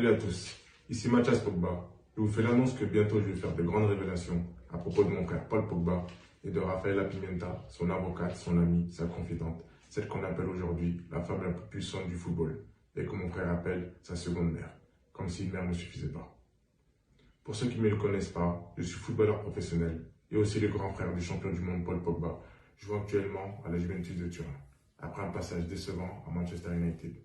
Salut à tous, ici Mathias Pogba. Je vous fais l'annonce que bientôt je vais faire de grandes révélations à propos de mon frère Paul Pogba et de Rafaela Pimenta, son avocate, son amie, sa confidente, celle qu'on appelle aujourd'hui la femme la plus puissante du football et que mon frère appelle sa seconde mère, comme si une mère ne suffisait pas. Pour ceux qui ne me le connaissent pas, je suis footballeur professionnel et aussi le grand frère du champion du monde Paul Pogba, jouant actuellement à la Juventus de Turin, après un passage décevant à Manchester United.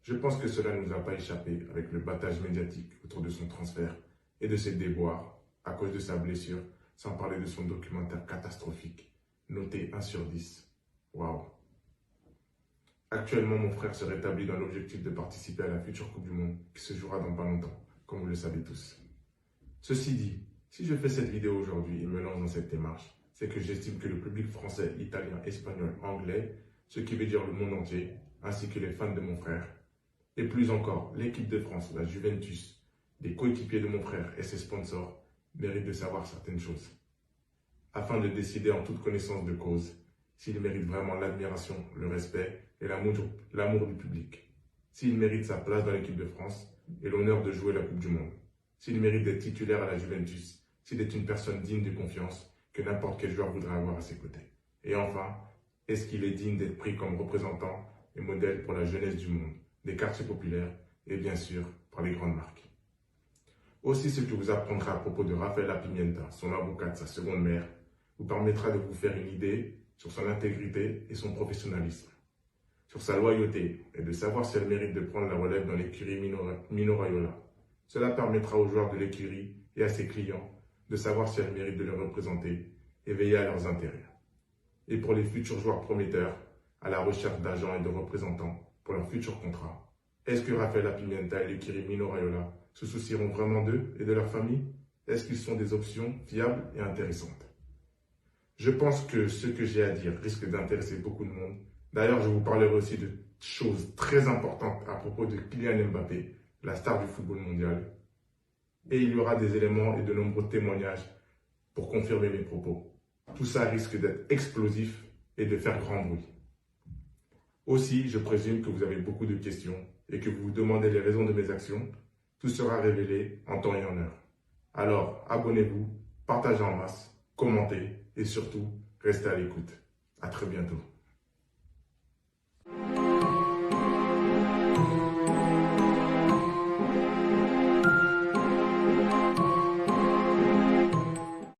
Je pense que cela ne nous a pas échappé avec le battage médiatique autour de son transfert et de ses déboires à cause de sa blessure, sans parler de son documentaire catastrophique, noté 1 sur 10. Waouh! Actuellement, mon frère se rétablit dans l'objectif de participer à la future Coupe du Monde qui se jouera dans pas longtemps, comme vous le savez tous. Ceci dit, si je fais cette vidéo aujourd'hui et me lance dans cette démarche, c'est que j'estime que le public français, italien, espagnol, anglais, ce qui veut dire le monde entier, ainsi que les fans de mon frère, et plus encore, l'équipe de France, la Juventus, les coéquipiers de mon frère et ses sponsors méritent de savoir certaines choses, afin de décider en toute connaissance de cause s'il mérite vraiment l'admiration, le respect et l'amour du public, s'il mérite sa place dans l'équipe de France et l'honneur de jouer la Coupe du Monde, s'il mérite d'être titulaire à la Juventus, s'il est une personne digne de confiance que n'importe quel joueur voudrait avoir à ses côtés. Et enfin, est-ce qu'il est digne d'être pris comme représentant et modèle pour la jeunesse du monde, des quartiers populaires et bien sûr par les grandes marques. Aussi, ce que vous apprendrez à propos de Rafaela Pimenta, son avocate, sa seconde mère, vous permettra de vous faire une idée sur son intégrité et son professionnalisme, sur sa loyauté et de savoir si elle mérite de prendre la relève dans l'écurie Mino Raiola. Cela permettra aux joueurs de l'écurie et à ses clients de savoir si elle mérite de les représenter et veiller à leurs intérêts. Et pour les futurs joueurs prometteurs, à la recherche d'agents et de représentants pour leur futur contrat, est-ce que Rafaela Pimenta et l'écurie Mino Raiola se soucieront vraiment d'eux et de leur famille? Est-ce qu'ils sont des options fiables et intéressantes? Je pense que ce que j'ai à dire risque d'intéresser beaucoup de monde. D'ailleurs, je vous parlerai aussi de choses très importantes à propos de Kylian Mbappé, la star du football mondial. Et il y aura des éléments et de nombreux témoignages pour confirmer mes propos. Tout ça risque d'être explosif et de faire grand bruit. Aussi, je présume que vous avez beaucoup de questions et que vous vous demandez les raisons de mes actions. Tout sera révélé en temps et en heure. Alors, abonnez-vous, partagez en masse, commentez et surtout, restez à l'écoute. À très bientôt.